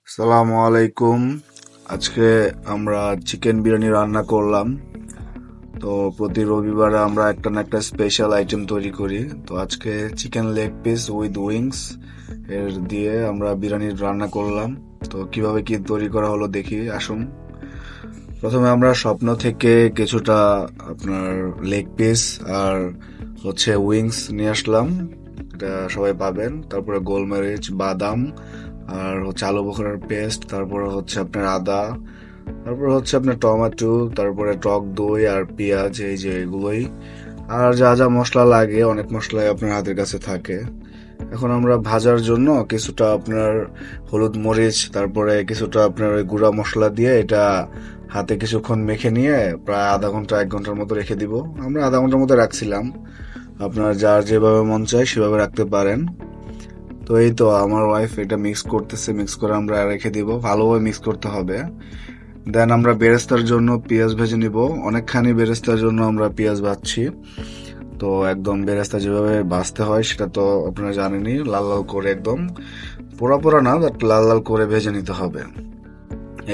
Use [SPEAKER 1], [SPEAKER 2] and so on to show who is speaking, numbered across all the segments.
[SPEAKER 1] আসসালামু আলাইকুম। আজকে আমরা চিকেন বিরিয়ানি রান্না করলাম। তো প্রতি রবিবারে আমরা একটা না একটা স্পেশাল আইটেম তৈরি করি। তো আজকে chicken leg piece with wings এর দিয়ে আমরা বিরিয়ানি রান্না করলাম। তো কিভাবে কি তৈরি করা হলো দেখি আসুন। প্রথমে আমরা স্বপ্ন থেকে কিছুটা আপনার লেগ পিস আর উইংস নিয়ে আসলাম। এটা সবাই পাবেন। তারপরে গোলমরিচ, বাদাম আর আলু বোখরার পেস্ট, তারপরে আপনার আদা, তারপরে আপনার টমেটো, তারপরে টক দই আর পেঁয়াজ, এই যে এগুলোই। আর যা যা মশলা লাগে, অনেক মশলাই আপনার হাতের কাছে থাকে। এখন আমরা ভাজার জন্য কিছুটা আপনার হলুদ মরিচ, তারপরে কিছুটা আপনার ওই গুঁড়া মশলা দিয়ে এটা হাতে কিছুক্ষণ মেখে নিয়ে প্রায় আধা ঘন্টা 1 ঘন্টার মতো রেখে দিব। আমরা আধা ঘন্টার মতো রাখছিলাম। আপনার যার যেভাবে মন চায় সেভাবে রাখতে পারেন। তো এই তো আমার ওয়াইফ এটা মিক্স করতেছে, মিক্স করে আমরা রেখে দিব। ভালোভাবে মিক্স করতে হবে। দেন আমরা বেরেস্তার জন্য পেঁয়াজ ভেজে নিব। অনেকখানি বেরেস্তার জন্য আমরা পেঁয়াজ ভাজছি। তো একদম বেরেস্তা যেভাবে ভাজতে হয় সেটা তো আপনারা জানেনই, লাল লাল করে, একদম পোড়া পোড়া না, বাট লাল লাল করে ভেজে নিতে হবে।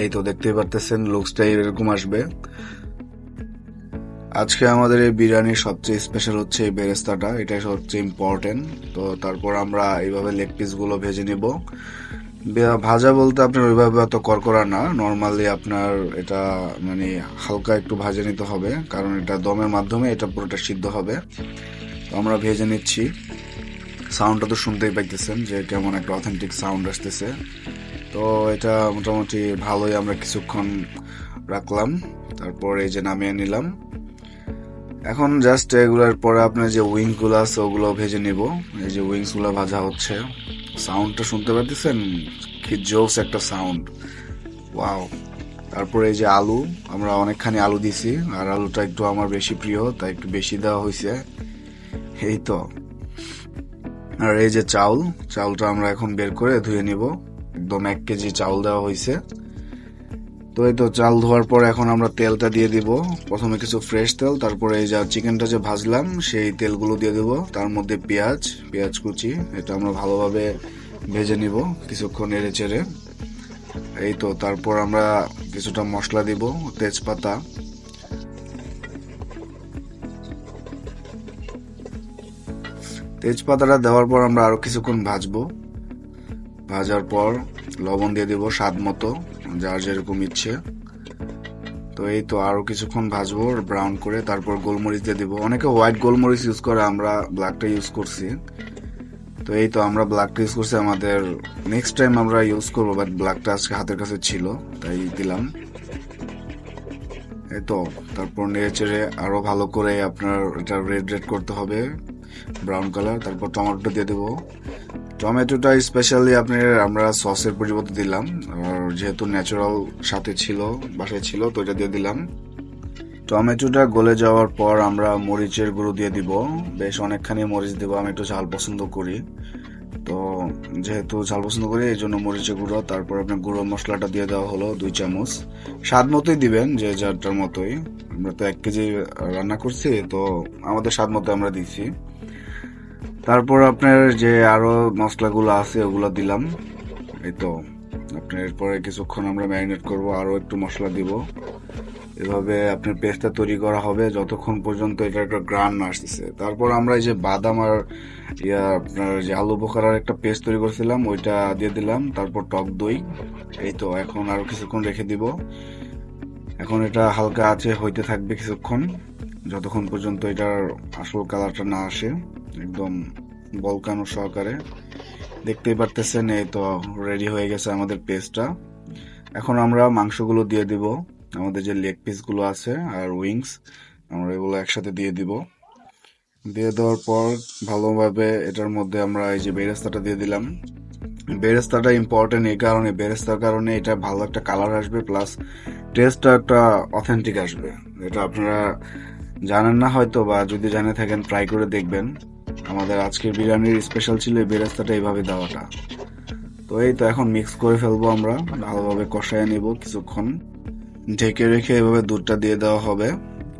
[SPEAKER 1] এই তো দেখতেই পারতেছেন, লুকসটা এরকম আসবে। আজকে আমাদের এই বিরিয়ানির সবচেয়ে স্পেশাল হচ্ছে এই বেরেস্তাটা, এটাই সবচেয়ে ইম্পর্টেন্ট। তো তারপর আমরা এইভাবে লেগ পিস গুলো ভেজে নিব। ভাজা বলতে আপনার ওইভাবে অত করকরা না, নর্মালি আপনার এটা মানে হালকা একটু ভাজে নিতে হবে, কারণ এটা দমের মাধ্যমে এটা পুরোটা সিদ্ধ হবে। তো আমরা ভেজে নিচ্ছি। সাউন্ডটা তো শুনতেই পাইতেছেন যে কেমন একটা অথেন্টিক সাউন্ড আসতেছে। তো এটা মোটামুটি ভালোই আমরা কিছুক্ষণ রাখলাম, তারপর এই যে নামিয়ে নিলাম। এখন জাস্ট এগুলোর পরে আপনার যে উইংস গুলো আছে ওগুলো ভেজে নিব। এই যে উইংস গুলো ভাজা হচ্ছে, সাউন্ডটা শুনতে পাচ্ছেন, কি জোস একটা সাউন্ড, ওয়াও। তারপরে এই যে আলু, আমরা অনেকখানি আলু দিছি, আর আলুটা একটু আমার বেশি প্রিয় তাই একটু বেশি দেওয়া হয়েছে। এই তো। আর এই যে চাউল, চাউলটা আমরা এখন বের করে ধুয়ে নিব। একদম 1 কেজি চাউল দেওয়া হয়েছে। তো এই তো চাল ধোয়ার পর এখন আমরা তেলটা দিয়ে দিব। প্রথমে কিছু ফ্রেশ তেল, তারপরে এই যে চিকেনটা যে ভাজলাম সেই তেলগুলো দিয়ে দিব। তার মধ্যে পেঁয়াজ, পেঁয়াজ কুচি, এটা আমরা ভালোভাবে ভেজে নিব কিছুক্ষণ নেড়ে চেড়ে। এই তো তারপর আমরা কিছুটা মশলা দিব, তেজপাতা, তেজপাতাটা দেওয়ার পর আমরা আরো কিছুক্ষণ ভাজবো। ভাজার পর লবণ দিয়ে দিব স্বাদ মতো, যার যেরকম ইচ্ছে। তো এই তো আরো কিছুক্ষণ ভাজবো ব্রাউন করে, তারপর গোলমরিচ দিয়ে দিব। অনেকে হোয়াইট গোলমরিচ ইউজ করে, আমরা ব্ল্যাকটা ইউজ করছি। তো এই তো আমরা ব্ল্যাকটা ইউজ করছি, আমাদের নেক্সট টাইম আমরা ইউজ করবো, বাট ব্ল্যাকটা আজকে হাতের কাছে ছিল তাই দিলাম। এই তো তারপর নেড়ে চেড়ে আরো ভালো করে আপনার এটা রেড রেড করতে হবে, ব্রাউন কালার। তারপর টমেটো দিয়ে দেবো। টমেটোটা স্পেশালি আপনার আমরা সসের পরিবর্তে দিলাম, আর যেহেতু ন্যাচারাল সাথে ছিল, বাসায় ছিল, তো এটা দিয়ে দিলাম। টমেটোটা গলে যাওয়ার পর আমরা মরিচের গুঁড়ো দিয়ে দিব। বেশ অনেকখানি মরিচ দেবো, আমি একটু ঝাল পছন্দ করি। তো যেহেতু ঝাল পছন্দ করি এই জন্য মরিচের গুঁড়ো। তারপর আপনার গুঁড়ো মশলাটা দিয়ে দেওয়া হলো 2 চামচ। স্বাদ মতোই দিবেন, যে যারটার মতোই। আমরা তো 1 কেজি রান্না করছি, তো আমাদের স্বাদ মতো আমরা দিচ্ছি। তারপর আপনার যে আরো মশলাগুলো আছে ওগুলো দিলাম। এই তো আপনার এরপরে কিছুক্ষণ আমরা ম্যারিনেট করব, আরো একটু মশলা দিব। এভাবে আপনার পেস্টটা তৈরি করা হবে যতক্ষণ পর্যন্ত এটা একটা গ্রান না আসতেছে। তারপর আমরা এই যে বাদাম আর আপনার যে আলু বোখারার একটা পেস্ট তৈরি করেছিলাম ওইটা দিয়ে দিলাম, তারপর টক দই। এই তো এখন আরো কিছুক্ষণ রেখে দিব। এখন এটা হালকা আছে হইতে থাকবে কিছুক্ষণ, যতক্ষণ পর্যন্ত এটার আসল কালারটা না আসে, একদম বলকানো সহকারে। দেখতেই পারতেছেন, এই তো রেডি হয়ে গেছে আমাদের পেস্টটা। এখন আমরা মাংসগুলো দিয়ে দিব, আমাদের যে লেগ পিস গুলো আছে আর উইংস, আমরা এগুলো একসাথে দিয়ে দিব। দিয়ে দেওয়ার পর ভালোভাবে এটার মধ্যে আমরা এই যে বেরেস্তাটা দিয়ে দিলাম। বেরেস্তাটা ইম্পর্টেন্ট এই কারণে, বেরেস্তার কারণে এটা ভালো একটা কালার আসবে, প্লাস টেস্টটা একটা অথেন্টিক আসবে। এটা আপনারা জানেন না হয়তো, বা যদি জানে থাকেন ট্রাই করে দেখবেন। আমাদের আজকের বিরিয়ানির স্পেশাল ছিল এই বেরেস্তাটা এইভাবে দেওয়াটা। তো এই তো এখন মিক্স করে ফেলবো, আমরা ভালোভাবে কষায় নিব কিছুক্ষণ। ঢেকে রেখে এভাবে দুধটা দিয়ে দেওয়া হবে।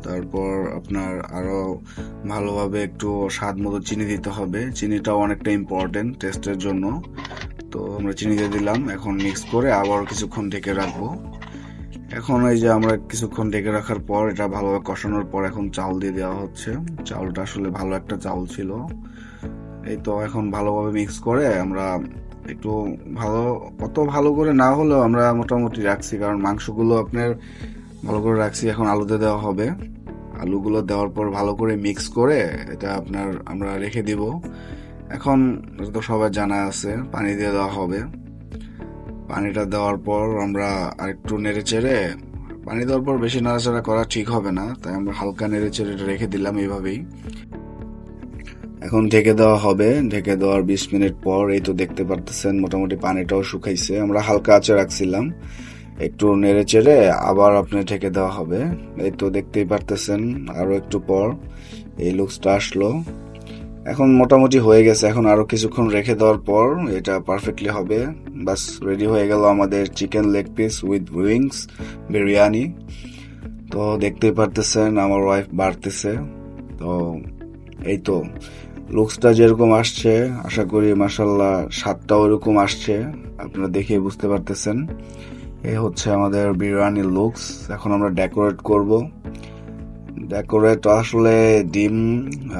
[SPEAKER 1] তারপর আপনার আরো ভালোভাবে একটু স্বাদ মতো চিনি দিতে হবে, চিনিটাও অনেকটা ইম্পর্টেন্ট টেস্টের জন্য। তো আমরা চিনি দিয়ে দিলাম। এখন মিক্স করে আবার কিছুক্ষণ ঢেকে রাখবো। এখন এই যে আমরা কিছুক্ষণ ঢেকে রাখার পর এটা ভালোভাবে কষানোর পর এখন চাউল দিয়ে দেওয়া হচ্ছে। চাউলটা আসলে ভালো একটা চাউল ছিল। এই তো এখন ভালোভাবে মিক্স করে আমরা একটু অত ভালো করে না হলেও আমরা মোটামুটি রাখছি, কারণ মাংসগুলো আপনার ভালো করে রাখছি। এখন আলুতে দেওয়া হবে। আলুগুলো দেওয়ার পর ভালো করে মিক্স করে এটা আমরা রেখে দিব। এখন তো সবার জানা আছে, পানি দিয়ে দেওয়া হবে। পানিটা দেওয়ার পর আমরা আরেকটু নেড়ে চেড়ে, পানি দেওয়ার পর বেশি নাড়াচাড়া করা ঠিক হবে না, তাই আমরা হালকা নেড়ে চেড়ে রেখে দিলাম এইভাবেই। এখন ঢেকে দেওয়া হবে। ঢেকে দেওয়ার 20 মিনিট পর এই তো দেখতে পারতেছেন মোটামুটি পানিটাও শুকাইছে। আমরা হালকা আঁচে রাখছিলাম, একটু নেড়ে চেড়ে আবার আপনার ঢেকে দেওয়া হবে। এই তো দেখতেই পারতেছেন আরো একটু পর এই লুকসটা আসলো। এখন মোটামুটি হয়ে গেছে। এখন আরো কিছুক্ষণ রেখে দেওয়ার পর এটা পারফেক্টলি হবে। বাস রেডি হয়ে গেল আমাদের chicken leg piece with wings biryani. তো দেখতেই পারতেছেন আমার ওয়াইফ বাড়তেছে। তো এই তো লুকসটা যেরকম আসছে, আশা করি মাশাল্লাহ স্বাদটাও এরকম আসছে, আপনারা দেখে বুঝতে পারতেছেন। এই হচ্ছে আমাদের বিরিয়ানির লুকস। এখন আমরা ডেকোরেট করব। ডেকোরেট আসলে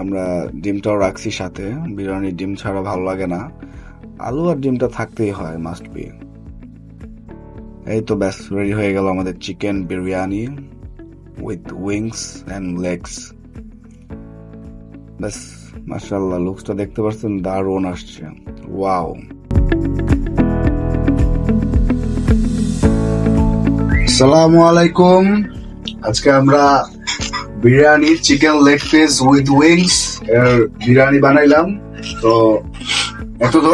[SPEAKER 1] আমরা ডিমটাও রাখছি সাথে। বিরিয়ানির ডিম ছাড়া ভালো লাগে না, আলু আর ডিমটা থাকতেই হয়, মাস্ট বি। এই তো ব্যাস রেডি হয়ে গেল আমাদের chicken biryani with wings and legs. ব্যাস মাশাআল্লাহ লুকসটা দেখতে পাচ্ছেন, দারুণ আসছে। ওয়াও। আসসালামু আলাইকুম। আজকে আমরা biryani chicken leg piece with wings এর বিরিয়ানি বানাইলাম। তো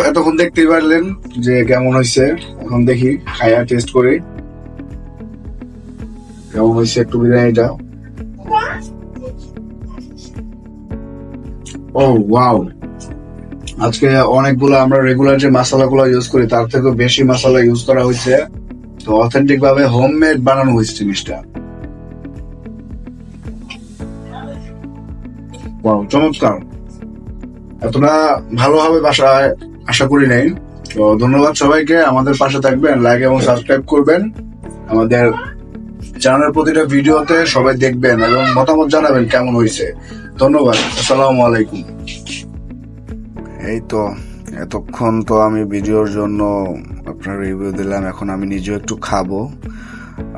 [SPEAKER 1] এতক্ষণ দেখতেই পারলেন যে কেমন হয়েছে। এখন দেখি খায়া টেস্ট করি কেমন হয়েছে একটু বিরিয়ানিটা। ও ওয়াও, আজকে অনেকগুলো আমরা রেগুলার যে মশলাগুলো ইউজ করি তার থেকে বেশি মশলা ইউজ করা হয়েছে। তো অথেন্টিক ভাবে হোমমেড বানানো হয়েছে জিনিসটা। ওয়াও, চমৎকার। এতটা ভালোভাবে বাসায় আশা করি নাই। তো ধন্যবাদ সবাইকে। আমাদের পাশে থাকবেন, লাইক এবং সাবস্ক্রাইব করবেন। আমাদের চ্যানেলের প্রতিটা ভিডিওতে সবাই দেখবেন এবং মতামত জানাবেন কেমন হয়েছে। ধন্যবাদ। আসসালামু আলাইকুম। এই তো এতক্ষণ তো আমি ভিডিওর জন্য আপনার রিভিউ দিলাম, এখন আমি নিজেও একটু খাবো।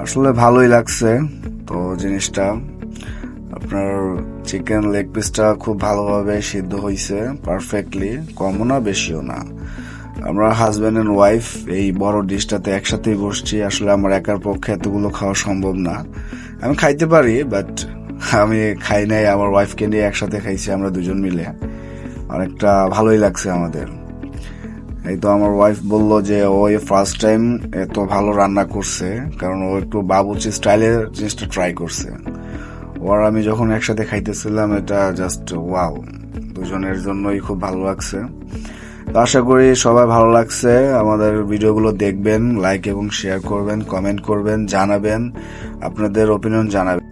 [SPEAKER 1] আসলে ভালোই লাগছে তো জিনিসটা। আপনার চিকেন লেগ পিসটা খুব ভালোভাবে সিদ্ধ হয়েছে, পারফেক্টলি, কমও না বেশিও না। আমরা হাজব্যান্ড এন্ড ওয়াইফ এই বড় ডিশটাতে একসাথেই বসছি। আসলে আমার একার পক্ষে এতগুলো খাওয়া সম্ভব না। আমি খাইতে পারি, বাট আমি খাই নাই, আমার ওয়াইফকে নিয়ে একসাথে খাইছি আমরা দুজন মিলে। অনেকটা ভালোই লাগছে আমাদের। এই তো আমার ওয়াইফ বলল যে ও ফার্স্ট টাইম এত ভালো রান্না করছে, কারণ ও একটু বাবুর্চি স্টাইলের জিনিসটা ট্রাই করছে। ওর আমি যখন একসাথে খাইতেছিলাম, এটা জাস্ট ওয়াও, দুজনের জন্যই খুব ভালো লাগছে। তো আশা করি সবাই ভালো লাগছে। আমাদের ভিডিওগুলো দেখবেন, লাইক এবং শেয়ার করবেন, কমেন্ট করবেন, জানাবেন, আপনাদের ওপিনিয়ন জানাবেন।